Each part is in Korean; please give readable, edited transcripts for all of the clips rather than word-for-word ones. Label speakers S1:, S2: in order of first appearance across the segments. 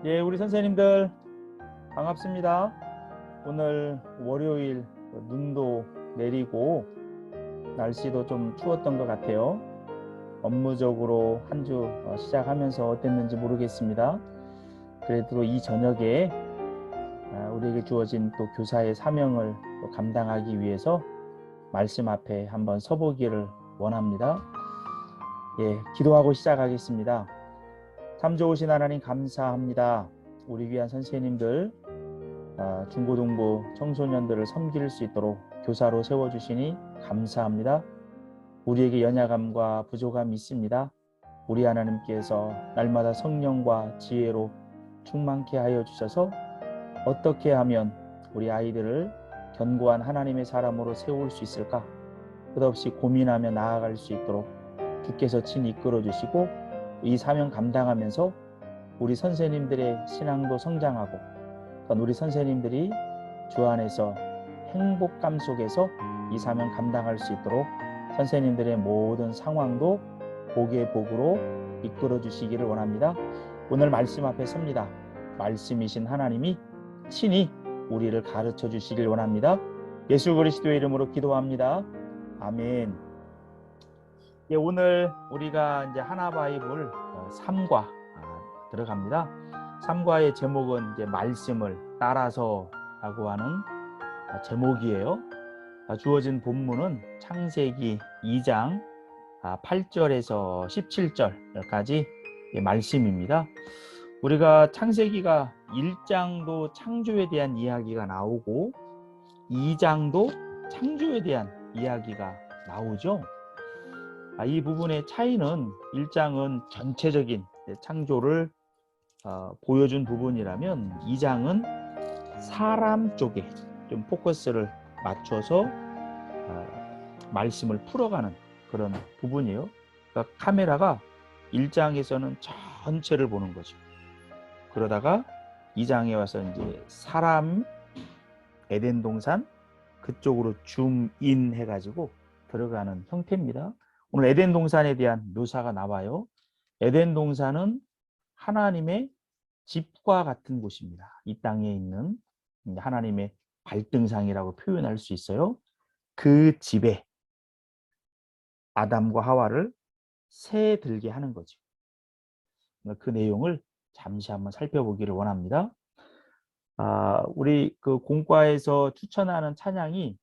S1: 예, 우리 선생님들 반갑습니다. 오늘 월요일 눈도 내리고 날씨도 좀 추웠던 것 같아요. 업무적으로 한 주 시작하면서 어땠는지 모르겠습니다. 그래도 이 저녁에 우리에게 주어진 또 교사의 사명을 또 감당하기 위해서 말씀 앞에 한번 서보기를 원합니다. 예, 기도하고 시작하겠습니다. 참 좋으신 하나님 감사합니다. 우리 귀한 선생님들 중고등부 청소년들을 섬길 수 있도록 교사로 세워주시니 감사합니다. 우리에게 연약함과 부족함이 있습니다. 우리 하나님께서 날마다 성령과 지혜로 충만케 하여 주셔서 어떻게 하면 우리 아이들을 견고한 하나님의 사람으로 세울 수 있을까? 끝없이 고민하며 나아갈 수 있도록 주께서 친히 이끌어 주시고 이 사명 감당하면서 우리 선생님들의 신앙도 성장하고 우리 선생님들이 주 안에서 행복감 속에서 이 사명 감당할 수 있도록 선생님들의 모든 상황도 복의 복으로 이끌어 주시기를 원합니다. 오늘 말씀 앞에 섭니다. 말씀이신 하나님이 친히 우리를 가르쳐 주시길 원합니다. 예수 그리스도의 이름으로 기도합니다. 아멘. 예, 오늘 우리가 이제 하나바이블 3과 들어갑니다. 3과의 제목은 이제 말씀을 따라서라고 하는 제목이에요. 주어진 본문은 창세기 2장 8절에서 17절까지 말씀입니다. 우리가 창세기가 1장도 창조에 대한 이야기가 나오고 2장도 창조에 대한 이야기가 나오죠. 이 부분의 차이는 1장은 전체적인 창조를 보여준 부분이라면 2장은 사람 쪽에 좀 포커스를 맞춰서 말씀을 풀어가는 그런 부분이에요. 그러니까 카메라가 1장에서는 전체를 보는 거죠. 그러다가 2장에 와서 이제 사람 에덴 동산 그쪽으로 줌인 해가지고 들어가는 형태입니다. 오늘 에덴 동산에 대한 묘사가 나와요. 에덴 동산은 하나님의 집과 같은 곳입니다. 이 땅에 있는 하나님의 발등상이라고 표현할 수 있어요. 그 집에 아담과 하와를 새 들게 하는 거죠. 그 내용을 잠시 한번 살펴보기를 원합니다. 우리 그 공과에서 추천하는 찬양이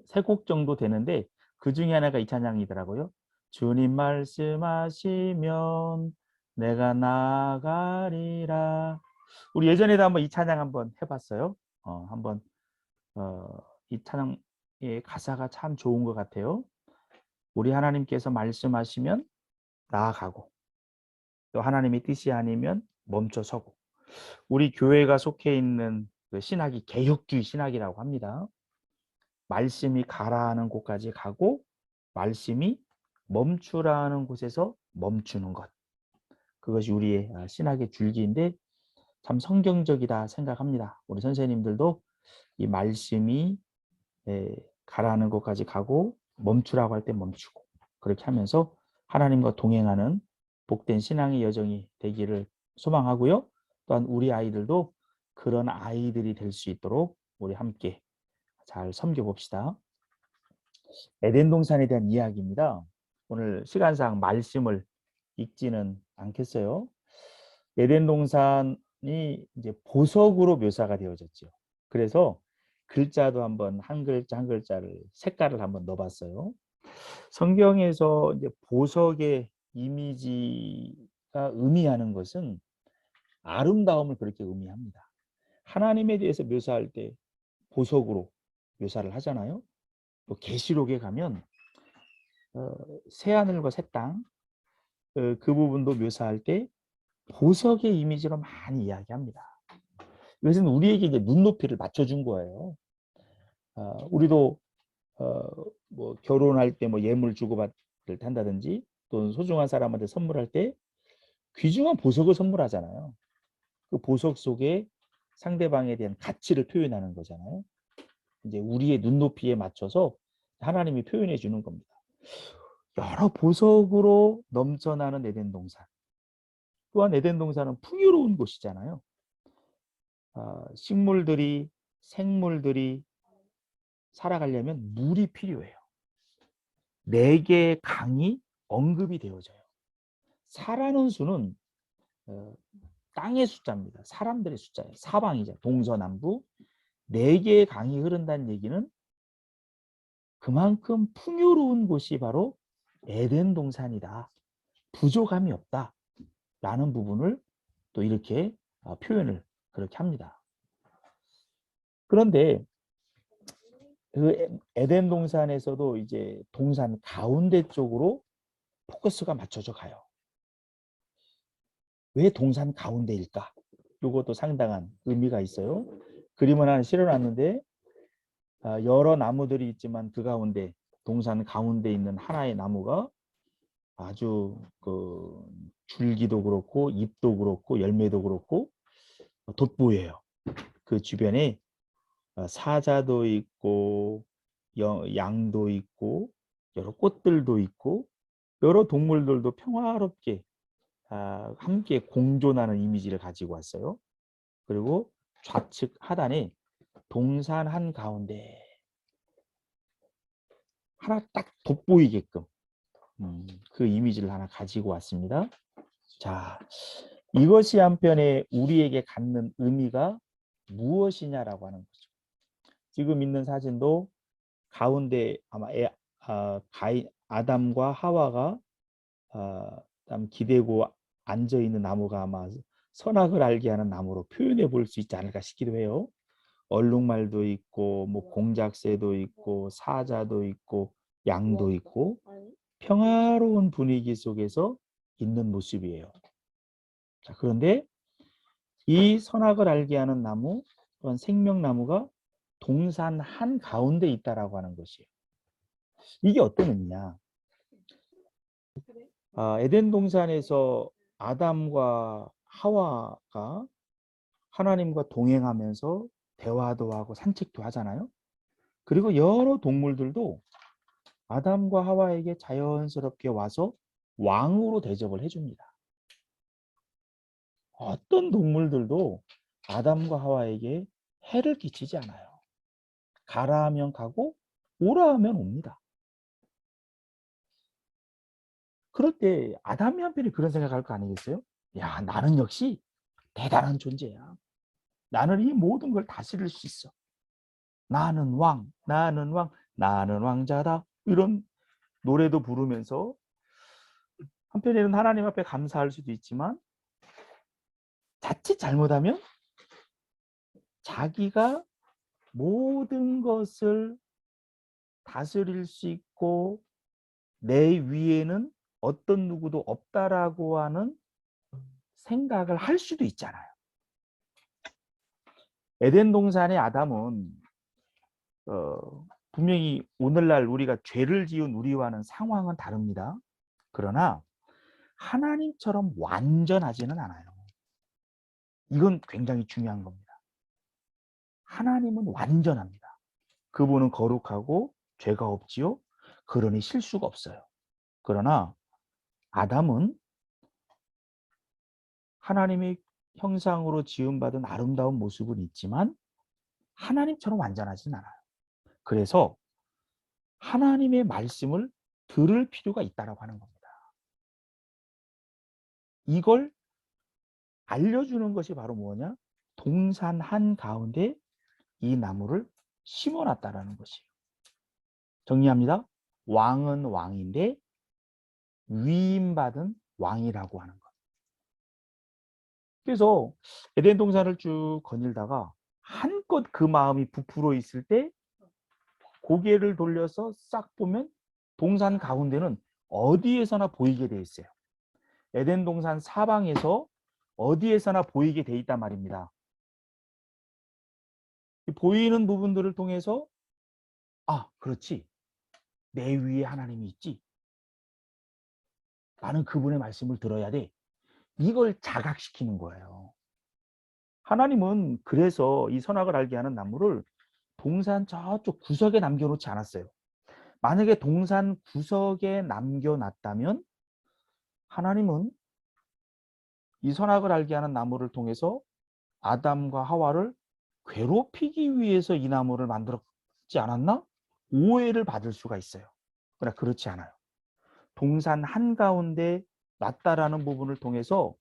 S1: 3곡 정도 되는데 그 중에 하나가 이 찬양이더라고요. 주님 말씀하시면 내가 나가리라. 우리 예전에도 한번 이 찬양 한번 해봤어요. 한번 이 찬양의 가사가 참 좋은 것 같아요. 우리 하나님께서 말씀하시면 나아가고 또 하나님의 뜻이 아니면 멈춰서고 우리 교회가 속해 있는 그 신학이 개혁주의 신학이라고 합니다. 말씀이 가라하는 곳까지 가고 말씀이 멈추라는 곳에서 멈추는 것. 그것이 우리의 신학의 줄기인데 참 성경적이다 생각합니다. 우리 선생님들도 이 말씀이 가라는 곳까지 가고 멈추라고 할 때 멈추고 그렇게 하면서 하나님과 동행하는 복된 신앙의 여정이 되기를 소망하고요. 또한 우리 아이들도 그런 아이들이 될 수 있도록 우리 함께 잘 섬겨봅시다. 에덴 동산에 대한 이야기입니다. 오늘 시간상 말씀을 읽지는 않겠어요. 에덴 동산이 이제 보석으로 묘사가 되어졌죠. 그래서 글자도 한번 한 글자 한 글자를 색깔을 한번 넣어봤어요. 성경에서 이제 보석의 이미지가 의미하는 것은 아름다움을 그렇게 의미합니다. 하나님에 대해서 묘사할 때 보석으로 묘사를 하잖아요. 또 계시록에 가면 새하늘과 새 땅 그 부분도 묘사할 때 보석의 이미지로 많이 이야기합니다. 이것은 우리에게 이제 눈높이를 맞춰준 거예요. 우리도 뭐 결혼할 때 뭐 예물 주고받을 때 한다든지 또는 소중한 사람한테 선물할 때 귀중한 보석을 선물하잖아요. 그 보석 속에 상대방에 대한 가치를 표현하는 거잖아요. 이제 우리의 눈높이에 맞춰서 하나님이 표현해 주는 겁니다. 여러 보석으로 넘쳐나는 에덴 동산. 또한 에덴 동산은 풍요로운 곳이잖아요. 식물들이, 생물들이 살아가려면 물이 필요해요. 4개의 강이 언급이 되어져요. 사라는 수는 땅의 숫자입니다. 사람들의 숫자예요. 사방이죠. 동서남북 4개의 강이 흐른다는 얘기는 그만큼 풍요로운 곳이 바로 에덴 동산이다. 부족함이 없다. 라는 부분을 또 이렇게 표현을 그렇게 합니다. 그런데 그 에덴 동산에서도 이제 동산 가운데 쪽으로 포커스가 맞춰져 가요. 왜 동산 가운데일까? 이것도 상당한 의미가 있어요. 그림을 하나 실어놨는데 여러 나무들이 있지만 그 가운데 동산 가운데 있는 하나의 나무가 아주 그 줄기도 그렇고 잎도 그렇고 열매도 그렇고 돋보여요. 그 주변에 사자도 있고 양도 있고 여러 꽃들도 있고 여러 동물들도 평화롭게 함께 공존하는 이미지를 가지고 왔어요. 그리고 좌측 하단에 동산 한가운데 하나 딱 돋보이게끔 그 이미지를 하나 가지고 왔습니다. 자, 이것이 한편에 우리에게 갖는 의미가 무엇이냐라고 하는 거죠. 지금 있는 사진도 가운데 아마 아담과 하와가 기대고 앉아 있는 나무가 아마 선악을 알게 하는 나무로 표현해 볼 수 있지 않을까 싶기도 해요. 얼룩말도 있고 뭐 공작새도 있고 사자도 있고 양도 있고 평화로운 분위기 속에서 있는 모습이에요. 자, 그런데 이 선악을 알게 하는 나무, 또한 생명나무가 동산 한가운데 있다라고 하는 것이에요. 이게 어떤 의미냐? 에덴 동산에서 아담과 하와가 하나님과 동행하면서 대화도 하고 산책도 하잖아요. 그리고 여러 동물들도 아담과 하와에게 자연스럽게 와서 왕으로 대접을 해줍니다. 어떤 동물들도 아담과 하와에게 해를 끼치지 않아요. 가라 하면 가고 오라 하면 옵니다. 그럴 때 아담이 한편에 그런 생각할 거 아니겠어요? 야, 나는 역시 대단한 존재야. 나는 이 모든 걸 다스릴 수 있어. 나는 왕, 나는 왕, 나는 왕자다. 이런 노래도 부르면서 한편에는 하나님 앞에 감사할 수도 있지만 자칫 잘못하면 자기가 모든 것을 다스릴 수 있고 내 위에는 어떤 누구도 없다라고 하는 생각을 할 수도 있잖아요. 에덴 동산의 아담은 분명히 오늘날 우리가 죄를 지은 우리와는 상황은 다릅니다. 그러나 하나님처럼 완전하지는 않아요. 이건 굉장히 중요한 겁니다. 하나님은 완전합니다. 그분은 거룩하고 죄가 없지요. 그러니 실수가 없어요. 그러나 아담은 하나님의 형상으로 지음받은 아름다운 모습은 있지만 하나님처럼 완전하진 않아요. 그래서 하나님의 말씀을 들을 필요가 있다고 하는 겁니다. 이걸 알려주는 것이 바로 뭐냐? 동산 한가운데 이 나무를 심어놨다라는 것이에요. 정리합니다. 왕은 왕인데 위임받은 왕이라고 하는 것. 그래서 에덴 동산을 쭉 거닐다가 한껏 그 마음이 부풀어 있을 때 고개를 돌려서 싹 보면 동산 가운데는 어디에서나 보이게 돼 있어요. 에덴 동산 사방에서 어디에서나 보이게 돼 있단 말입니다. 보이는 부분들을 통해서 그렇지. 내 위에 하나님이 있지. 나는 그분의 말씀을 들어야 돼. 이걸 자각시키는 거예요. 하나님은 그래서 이 선악을 알게 하는 나무를 동산 저쪽 구석에 남겨놓지 않았어요. 만약에 동산 구석에 남겨놨다면 하나님은 이 선악을 알게 하는 나무를 통해서 아담과 하와를 괴롭히기 위해서 이 나무를 만들었지 않았나? 오해를 받을 수가 있어요. 그러나 그렇지 않아요. 동산 한가운데 놨다라는 부분을 통해서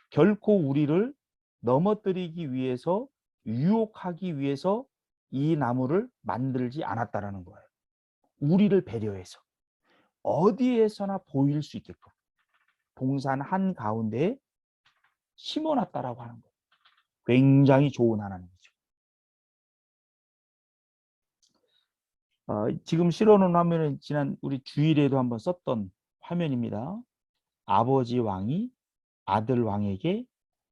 S1: 결코 우리를 넘어뜨리기 위해서, 유혹하기 위해서 이 나무를 만들지 않았다라는 거예요. 우리를 배려해서 어디에서나 보일 수 있게끔 동산 한가운데에 심어놨다라고 하는 거예요. 굉장히 좋은 하나님이죠. 지금 실어놓은 화면은 지난 우리 주일에도 한번 썼던 화면입니다. 아버지 왕이 아들 왕에게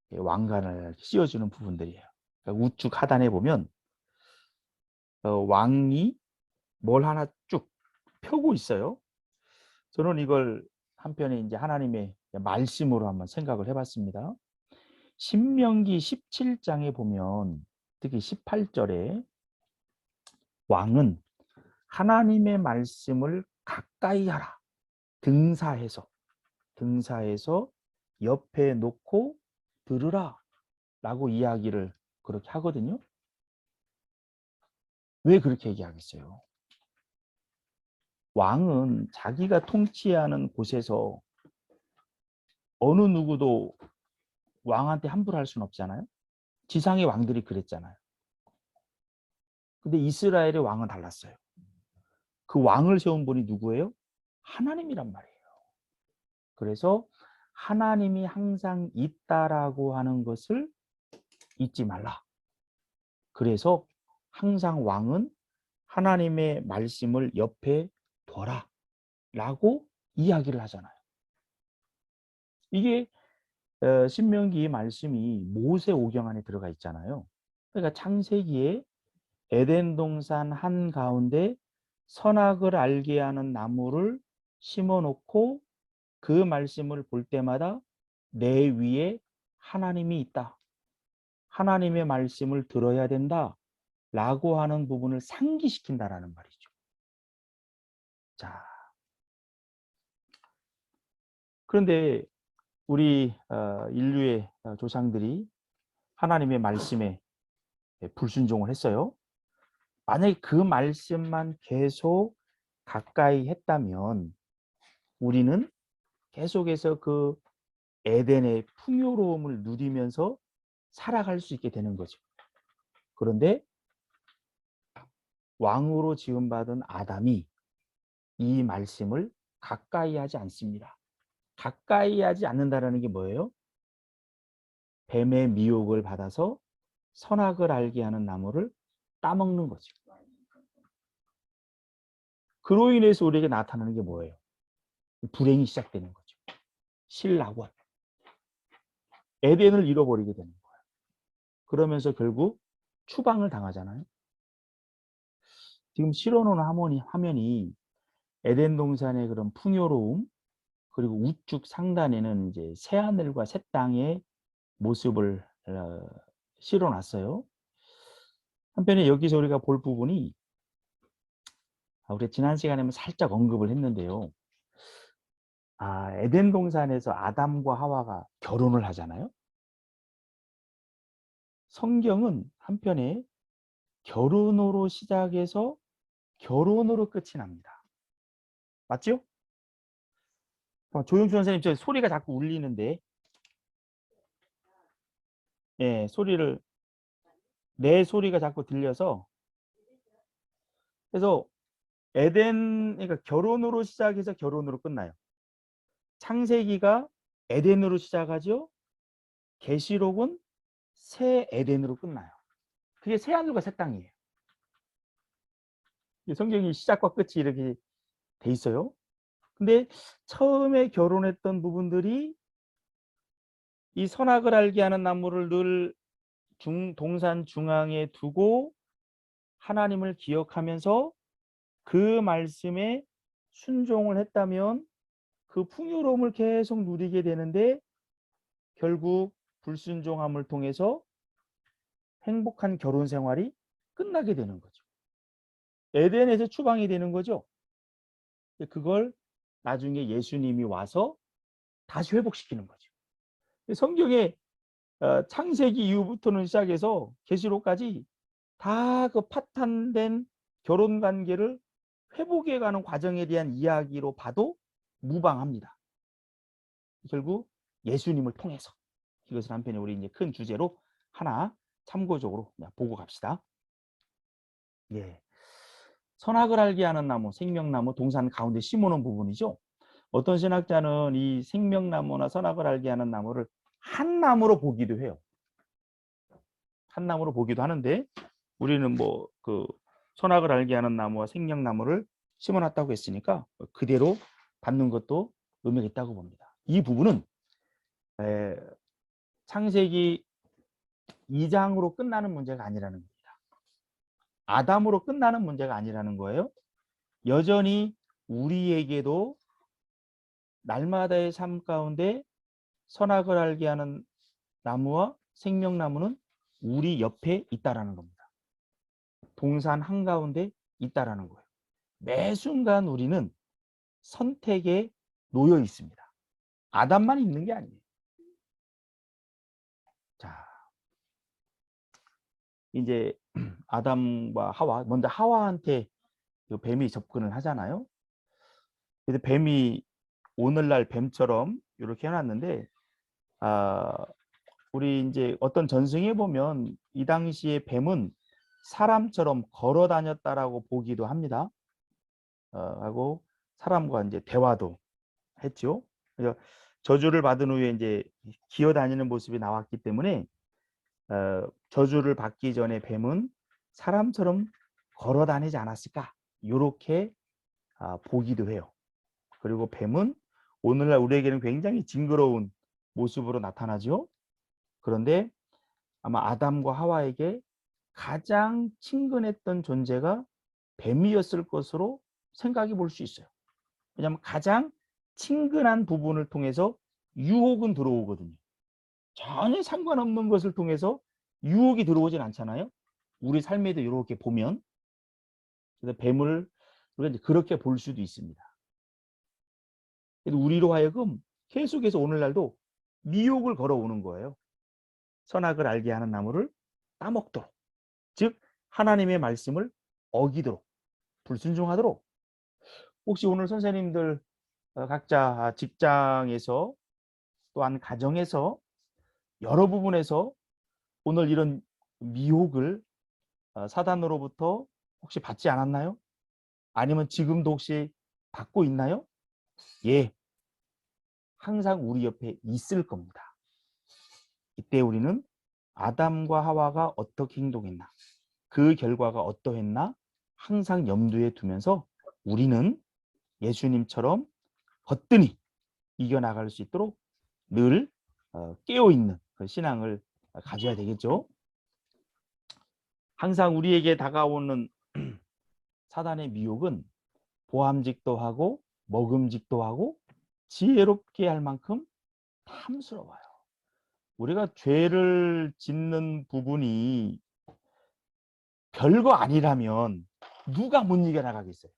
S1: 왕관을 씌워주는 부분들이에요. 그러니까 우측 하단에 보면 왕이 뭘 하나 쭉 펴고 있어요. 저는 이걸 한편에 이제 하나님의 말씀으로 한번 생각을 해봤습니다. 신명기 17장에 보면 특히 18절에 왕은 하나님의 말씀을 가까이 하라. 등사해서 옆에 놓고 들으라 라고 이야기를 그렇게 하거든요. 왜 그렇게 얘기하겠어요? 왕은 자기가 통치하는 곳에서 어느 누구도 왕한테 함부로 할 수는 없잖아요. 지상의 왕들이 그랬잖아요. 근데 이스라엘의 왕은 달랐어요. 그 왕을 세운 분이 누구예요? 하나님이란 말이에요. 그래서 하나님이 항상 있다라고 하는 것을 잊지 말라. 그래서 항상 왕은 하나님의 말씀을 옆에 둬라 라고 이야기를 하잖아요. 이게 신명기 말씀이 모세오경 안에 들어가 있잖아요. 그러니까 창세기에 에덴 동산 한가운데 선악을 알게 하는 나무를 심어 놓고 그 말씀을 볼 때마다 내 위에 하나님이 있다. 하나님의 말씀을 들어야 된다. 라고 하는 부분을 상기시킨다라는 말이죠. 자, 그런데 우리 인류의 조상들이 하나님의 말씀에 불순종을 했어요. 만약에 그 말씀만 계속 가까이 했다면 우리는 계속해서 그 에덴의 풍요로움을 누리면서 살아갈 수 있게 되는 거죠. 그런데 왕으로 지음받은 아담이 이 말씀을 가까이 하지 않습니다. 가까이 하지 않는다는 게 뭐예요? 뱀의 미혹을 받아서 선악을 알게 하는 나무를 따먹는 거죠. 그로 인해서 우리에게 나타나는 게 뭐예요? 불행이 시작되는 거죠. 신락원. 에덴을 잃어버리게 되는 거예요. 그러면서 결국 추방을 당하잖아요. 지금 실어놓은 화면이 에덴 동산의 그런 풍요로움, 그리고 우측 상단에는 이제 새하늘과 새 땅의 모습을 실어놨어요. 한편에 여기서 우리가 볼 부분이 우리 지난 시간에 살짝 언급을 했는데요. 에덴 동산에서 아담과 하와가 결혼을 하잖아요. 성경은 한편에 결혼으로 시작해서 결혼으로 끝이 납니다. 맞죠? 조용수 선생님, 저 소리가 자꾸 울리는데, 내 소리가 자꾸 들려서, 그래서 그러니까 결혼으로 시작해서 결혼으로 끝나요. 창세기가 에덴으로 시작하죠. 계시록은 새 에덴으로 끝나요. 그게 새 하늘과 새 땅이에요. 성경이 시작과 끝이 이렇게 돼 있어요. 근데 처음에 결혼했던 부분들이 이 선악을 알게 하는 나무를 늘 동산 중앙에 두고 하나님을 기억하면서 그 말씀에 순종을 했다면 그 풍요로움을 계속 누리게 되는데 결국 불순종함을 통해서 행복한 결혼 생활이 끝나게 되는 거죠. 에덴에서 추방이 되는 거죠. 그걸 나중에 예수님이 와서 다시 회복시키는 거죠. 성경에 창세기 이후부터는 시작해서 계시록까지 다 그 파탄된 결혼 관계를 회복해 가는 과정에 대한 이야기로 봐도 무방합니다. 결국 예수님을 통해서 이것을 한편에 우리 이제 큰 주제로 하나 참고적으로 보고 갑시다. 예. 선악을 알게 하는 나무, 생명나무, 동산 가운데 심어놓은 부분이죠. 어떤 신학자는 이 생명나무나 선악을 알게 하는 나무를 한 나무로 보기도 해요. 한 나무로 보기도 하는데 우리는 뭐 그 선악을 알게 하는 나무와 생명나무를 심어놨다고 했으니까 그대로 받는 것도 의미가 있다고 봅니다. 이 부분은 창세기 2장으로 끝나는 문제가 아니라는 겁니다. 아담으로 끝나는 문제가 아니라는 거예요. 여전히 우리에게도 날마다의 삶 가운데 선악을 알게 하는 나무와 생명나무는 우리 옆에 있다라는 겁니다. 동산 한가운데 있다라는 거예요. 매 순간 우리는 선택에 놓여 있습니다. 아담만 있는 게 아니에요. 자, 이제 아담과 하와, 먼저 하와한테 뱀이 접근을 하잖아요. 그래서 뱀이 오늘날 뱀처럼 이렇게 해놨는데, 우리 이제 어떤 전승에 보면 이 당시에 뱀은 사람처럼 걸어 다녔다라고 보기도 합니다. 하고 사람과 이제 대화도 했죠. 그래서 저주를 받은 후에 이제 기어 다니는 모습이 나왔기 때문에 저주를 받기 전에 뱀은 사람처럼 걸어 다니지 않았을까? 이렇게 보기도 해요. 그리고 뱀은 오늘날 우리에게는 굉장히 징그러운 모습으로 나타나죠. 그런데 아마 아담과 하와에게 가장 친근했던 존재가 뱀이었을 것으로 생각해 볼 수 있어요. 왜냐하면 가장 친근한 부분을 통해서 유혹은 들어오거든요. 전혀 상관없는 것을 통해서 유혹이 들어오진 않잖아요. 우리 삶에도 이렇게 보면. 그래서 뱀을 우리가 이제 그렇게 볼 수도 있습니다. 우리로 하여금 계속해서 오늘날도 미혹을 걸어오는 거예요. 선악을 알게 하는 나무를 따먹도록, 즉 하나님의 말씀을 어기도록, 불순종하도록. 혹시 오늘 선생님들 각자 직장에서 또한 가정에서 여러 부분에서 오늘 이런 미혹을 사단으로부터 혹시 받지 않았나요? 아니면 지금도 혹시 받고 있나요? 예, 항상 우리 옆에 있을 겁니다. 이때 우리는 아담과 하와가 어떻게 행동했나, 그 결과가 어떠했나 항상 염두에 두면서 우리는 예수님처럼 거뜬히 이겨나갈 수 있도록 늘 깨어있는 그 신앙을 가져야 되겠죠. 항상 우리에게 다가오는 사단의 미혹은 보암직도 하고 먹음직도 하고 지혜롭게 할 만큼 탐스러워요. 우리가 죄를 짓는 부분이 별거 아니라면 누가 못 이겨나가겠어요.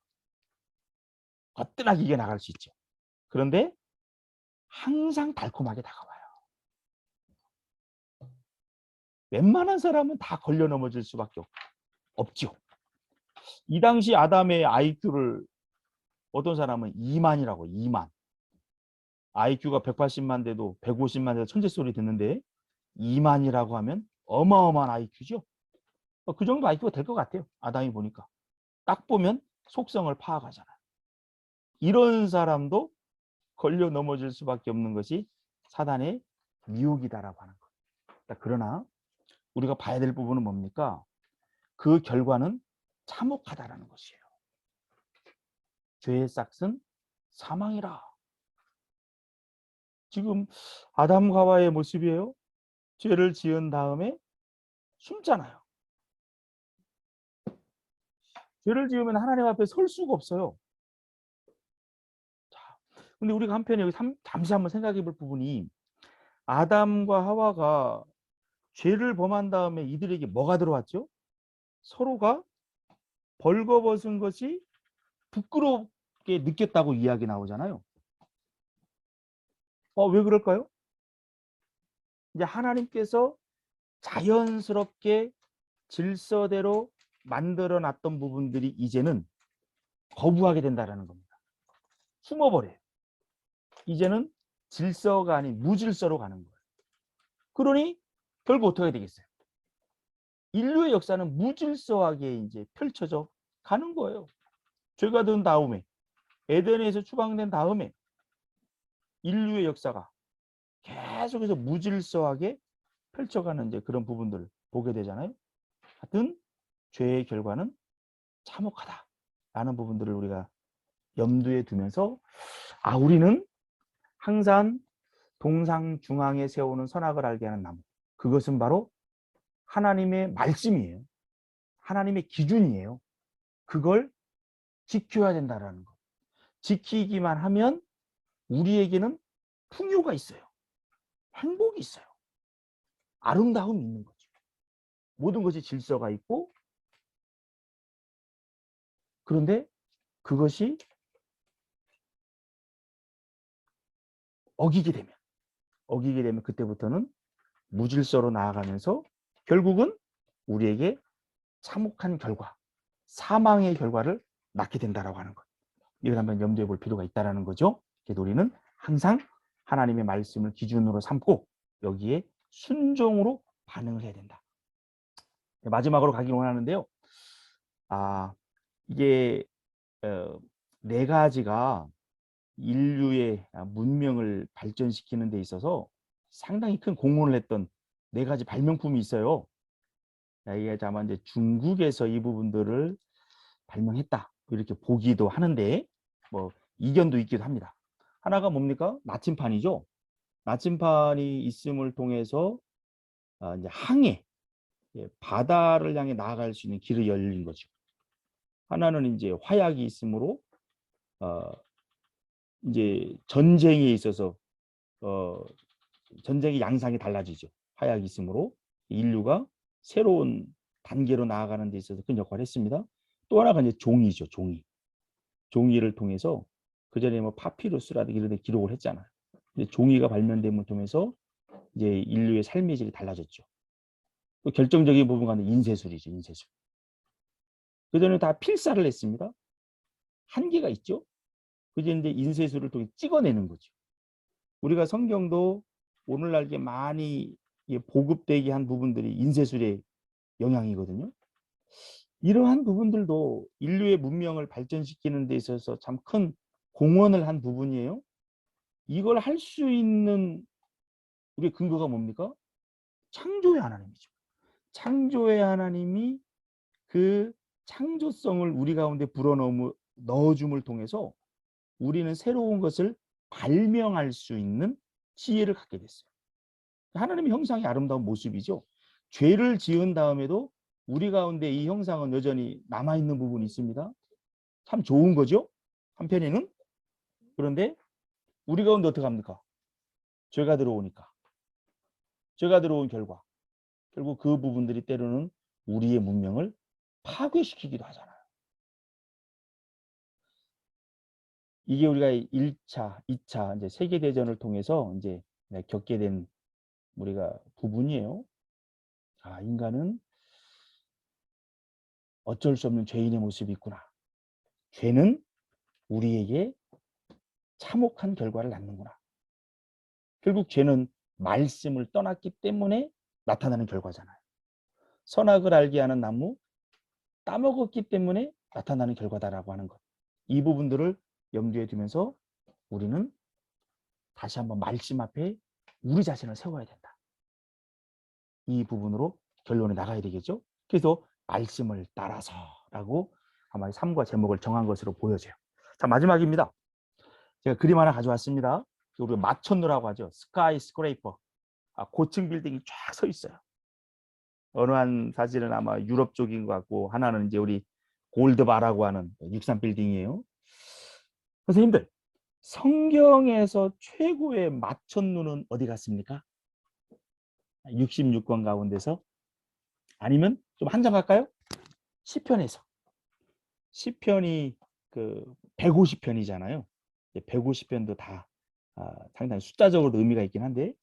S1: 거뜬하게 이겨나갈 수 있죠. 그런데 항상 달콤하게 다가와요. 웬만한 사람은 다 걸려 넘어질 수밖에 없죠. 이 당시 아담의 IQ를 어떤 사람은 2만이라고 2만. IQ가 180만 돼도 150만 돼도 천재 소리 듣는데 2만이라고 하면 어마어마한 IQ죠. 그 정도 IQ가 될 것 같아요. 아담이 보니까. 딱 보면 속성을 파악하잖아요. 이런 사람도 걸려 넘어질 수밖에 없는 것이 사단의 미혹이다라고 하는 것. 그러나 우리가 봐야 될 부분은 뭡니까? 그 결과는 참혹하다라는 것이에요. 죄의 싹은 사망이라. 지금 아담과 하와의 모습이에요. 죄를 지은 다음에 숨잖아요. 죄를 지으면 하나님 앞에 설 수가 없어요. 자, 근데 우리가 한편에 여기 잠시 한번 생각해 볼 부분이 아담과 하와가 죄를 범한 다음에 이들에게 뭐가 들어왔죠? 서로가 벌거벗은 것이 부끄럽게 느꼈다고 이야기 나오잖아요. 왜 그럴까요? 이제 하나님께서 자연스럽게 질서대로 만들어 놨던 부분들이 이제는 거부하게 된다라는 겁니다. 숨어버려요. 이제는 질서가 아닌 무질서로 가는 거예요. 그러니 결국 어떻게 되겠어요? 인류의 역사는 무질서하게 이제 펼쳐져 가는 거예요. 죄가 든 다음에, 에덴에서 추방된 다음에 인류의 역사가 계속해서 무질서하게 펼쳐가는 이제 그런 부분들을 보게 되잖아요. 하여튼 죄의 결과는 참혹하다라는 부분들을 우리가 염두에 두면서 우리는 항상 동상 중앙에 세우는 선악을 알게 하는 나무, 그것은 바로 하나님의 말씀이에요. 하나님의 기준이에요. 그걸 지켜야 된다는 것. 지키기만 하면 우리에게는 풍요가 있어요. 행복이 있어요. 아름다움이 있는 거죠. 모든 것이 질서가 있고, 그런데 그것이 어기게 되면 그때부터는 무질서로 나아가면서 결국은 우리에게 참혹한 결과, 사망의 결과를 낳게 된다라고 하는 것. 이걸 한번 염두에 볼 필요가 있다는 거죠. 그래서 우리는 항상 하나님의 말씀을 기준으로 삼고 여기에 순종으로 반응을 해야 된다. 마지막으로 가기 원하는데요. 이게 네 가지가 인류의 문명을 발전시키는 데 있어서 상당히 큰 공헌을 했던 네 가지 발명품이 있어요. 이게 아마 이제 중국에서 이 부분들을 발명했다 이렇게 보기도 하는데 뭐 이견도 있기도 합니다. 하나가 뭡니까? 나침판이죠. 나침판이 있음을 통해서 이제 항해, 바다를 향해 나아갈 수 있는 길이 열린 거죠. 하나는 이제 화약이 있으므로 이제 전쟁에 있어서 전쟁의 양상이 달라지죠. 화약이 있으므로 인류가 새로운 단계로 나아가는 데 있어서 큰 역할을 했습니다. 또 하나가 이제 종이죠. 종이를 통해서 그전에 뭐 파피루스라든지 이런 데 기록을 했잖아요. 종이가 발명됨을 통해서 이제 인류의 삶의 질이 달라졌죠. 또 결정적인 부분가 인쇄술이죠. 인쇄술. 그전에 다 필사를 했습니다. 한계가 있죠. 그제 이제 인쇄술을 통해 찍어내는 거죠. 우리가 성경도 오늘날 많이 보급되게 한 부분들이 인쇄술의 영향이거든요. 이러한 부분들도 인류의 문명을 발전시키는 데 있어서 참 큰 공헌을 한 부분이에요. 이걸 할 수 있는 우리의 근거가 뭡니까? 창조의 하나님이죠. 창조의 하나님이 그 창조성을 우리 가운데 넣어줌을 통해서 우리는 새로운 것을 발명할 수 있는 지혜를 갖게 됐어요. 하나님의 형상이 아름다운 모습이죠. 죄를 지은 다음에도 우리 가운데 이 형상은 여전히 남아있는 부분이 있습니다. 참 좋은 거죠. 한편에는. 그런데 우리 가운데 어떻게 합니까? 죄가 들어온 결과 결국 그 부분들이 때로는 우리의 문명을 파괴시키기도 하잖아요. 이게 우리가 1차, 2차 이제 세계대전을 통해서 이제 겪게 된 우리가 부분이에요. 인간은 어쩔 수 없는 죄인의 모습이 있구나. 죄는 우리에게 참혹한 결과를 낳는구나. 결국 죄는 말씀을 떠났기 때문에 나타나는 결과잖아요. 선악을 알게 하는 나무, 따먹었기 때문에 나타나는 결과다라고 하는 것. 이 부분들을 염두에 두면서 우리는 다시 한번 말씀 앞에 우리 자신을 세워야 된다. 이 부분으로 결론에 나가야 되겠죠. 그래서 말씀을 따라서라고 아마 3과 제목을 정한 것으로 보여져요. 자, 마지막입니다. 제가 그림 하나 가져왔습니다. 우리가 마천루라고 하죠. 스카이 스크레이퍼. 고층 빌딩이 쫙 서 있어요. 어느 한 사실은 아마 유럽 쪽인 것 같고 하나는 이제 우리 골드바라고 하는 63 빌딩이에요. 선생님들, 성경에서 최고의 마천루는 어디 갔습니까? 66권 가운데서 아니면 좀 한정할까요? 시편에서. 시편이 그 150편이잖아요. 150편도 다 상당히 숫자적으로 의미가 있긴 한데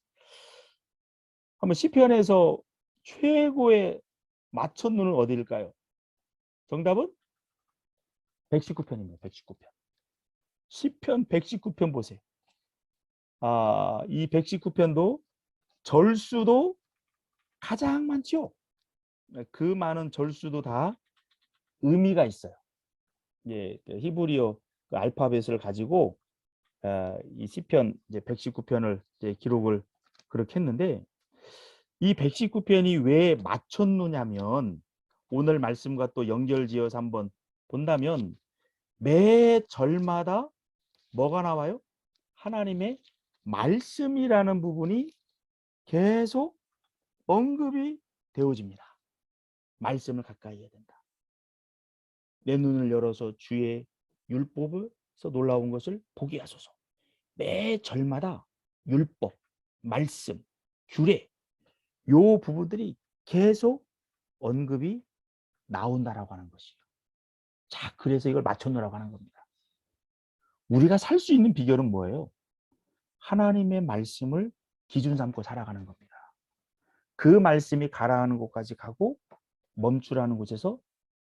S1: 한번 시편에서 최고의 맞췄눈은 어디일까요? 정답은 119편입니다. 119편. 시편 119편 보세요. 이 119편도 절수도 가장 많죠. 그 많은 절수도 다 의미가 있어요. 예, 히브리어 그 알파벳을 가지고 이 시편 이제 119편을 이제 기록을 그렇게 했는데, 이 119편이 왜 맞췄느냐면, 오늘 말씀과 또 연결지어서 한번 본다면 매 절마다 뭐가 나와요? 하나님의 말씀이라는 부분이 계속 언급이 되어집니다. 말씀을 가까이 해야 된다. 내 눈을 열어서 주의 율법에서 놀라운 것을 보게 하소서. 매 절마다 율법, 말씀, 규례, 요 부분들이 계속 언급이 나온다라고 하는 것이에요. 자, 그래서 이걸 맞춰놓으라고 하는 겁니다. 우리가 살 수 있는 비결은 뭐예요? 하나님의 말씀을 기준 삼고 살아가는 겁니다. 그 말씀이 가라하는 곳까지 가고 멈추라는 곳에서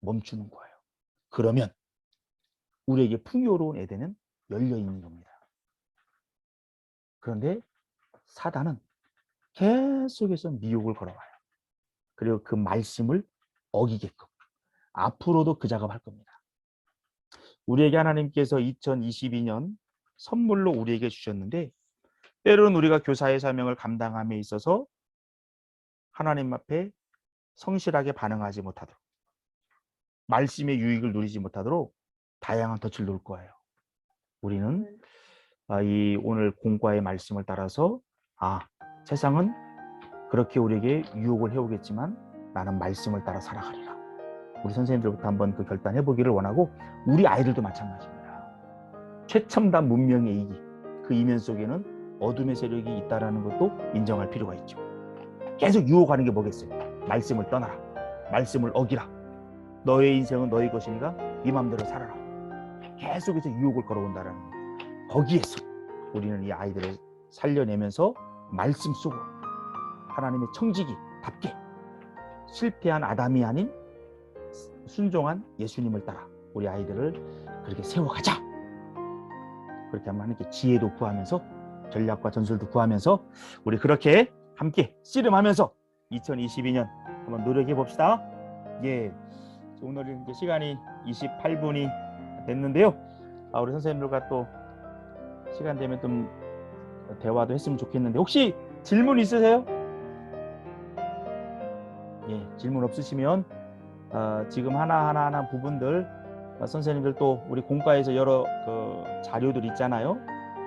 S1: 멈추는 거예요. 그러면 우리에게 풍요로운 에덴은 열려 있는 겁니다. 그런데 사단은 계속해서 미혹을 걸어와요. 그리고 그 말씀을 어기게끔 앞으로도 그 작업할 겁니다. 우리에게 하나님께서 2022년 선물로 우리에게 주셨는데, 때로는 우리가 교사의 사명을 감당함에 있어서 하나님 앞에 성실하게 반응하지 못하도록, 말씀의 유익을 누리지 못하도록 다양한 덫을 놓을 거예요. 우리는 이 오늘 공과의 말씀을 따라서 세상은 그렇게 우리에게 유혹을 해오겠지만 나는 말씀을 따라 살아가리라. 우리 선생님들부터 한번 그 결단해 보기를 원하고, 우리 아이들도 마찬가지입니다. 최첨단 문명의 이기, 그 이면 속에는 어둠의 세력이 있다는 것도 인정할 필요가 있죠. 계속 유혹하는 게 뭐겠어요? 말씀을 떠나라, 말씀을 어기라, 너의 인생은 너의 것이니까 네 맘대로 살아라. 계속해서 유혹을 걸어온다는 거예요. 거기에서 우리는 이 아이들을 살려내면서 말씀 속으로 하나님의 청지기답게 실패한 아담이 아닌 순종한 예수님을 따라 우리 아이들을 그렇게 세워가자. 그렇게 하면 하나님께 지혜도 구하면서 전략과 전술도 구하면서 우리 그렇게 함께 씨름하면서 2022년 한번 노력해 봅시다. 예, 오늘은 이제 시간이 28분이 됐는데요. 우리 선생님들과 또 시간 되면 좀 대화도 했으면 좋겠는데, 혹시 질문 있으세요? 예, 질문 없으시면 지금 하나하나 부분들 선생님들 또 우리 공과에서 여러 그 자료들 있잖아요.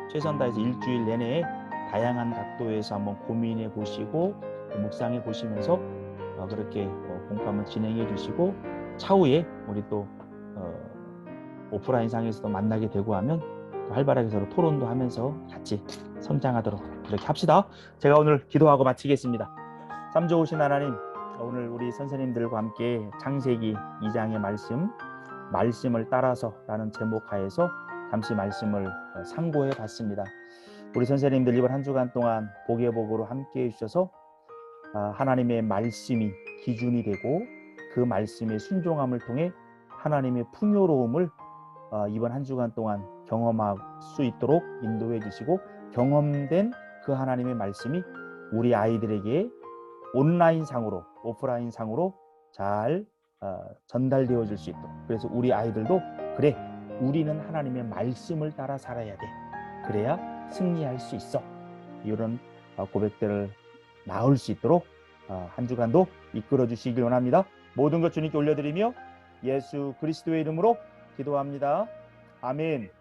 S1: 최선 다해서 일주일 내내 다양한 각도에서 한번 고민해 보시고 묵상해 보시면서 그렇게 공과 한번 진행해 주시고, 차후에 우리 또 오프라인 상에서도 만나게 되고 하면 또 활발하게 서로 토론도 하면서 같이 성장하도록 그렇게 합시다. 제가 오늘 기도하고 마치겠습니다. 참 좋으신 하나님, 오늘 우리 선생님들과 함께 창세기 2장의 말씀을 따라서 라는 제목 하에서 잠시 말씀을 상고해 봤습니다. 우리 선생님들 이번 한 주간 동안 복의 복으로 함께 해주셔서 하나님의 말씀이 기준이 되고 그 말씀의 순종함을 통해 하나님의 풍요로움을 이번 한 주간 동안 경험할 수 있도록 인도해 주시고, 경험된 그 하나님의 말씀이 우리 아이들에게 온라인 상으로 오프라인 상으로 잘 전달되어 줄 수 있도록, 그래서 우리 아이들도 그래, 우리는 하나님의 말씀을 따라 살아야 돼, 그래야 승리할 수 있어, 이런 고백들을 나올 수 있도록 한 주간도 이끌어 주시길 원합니다. 모든 것 주님께 올려드리며 예수 그리스도의 이름으로 기도합니다. 아멘.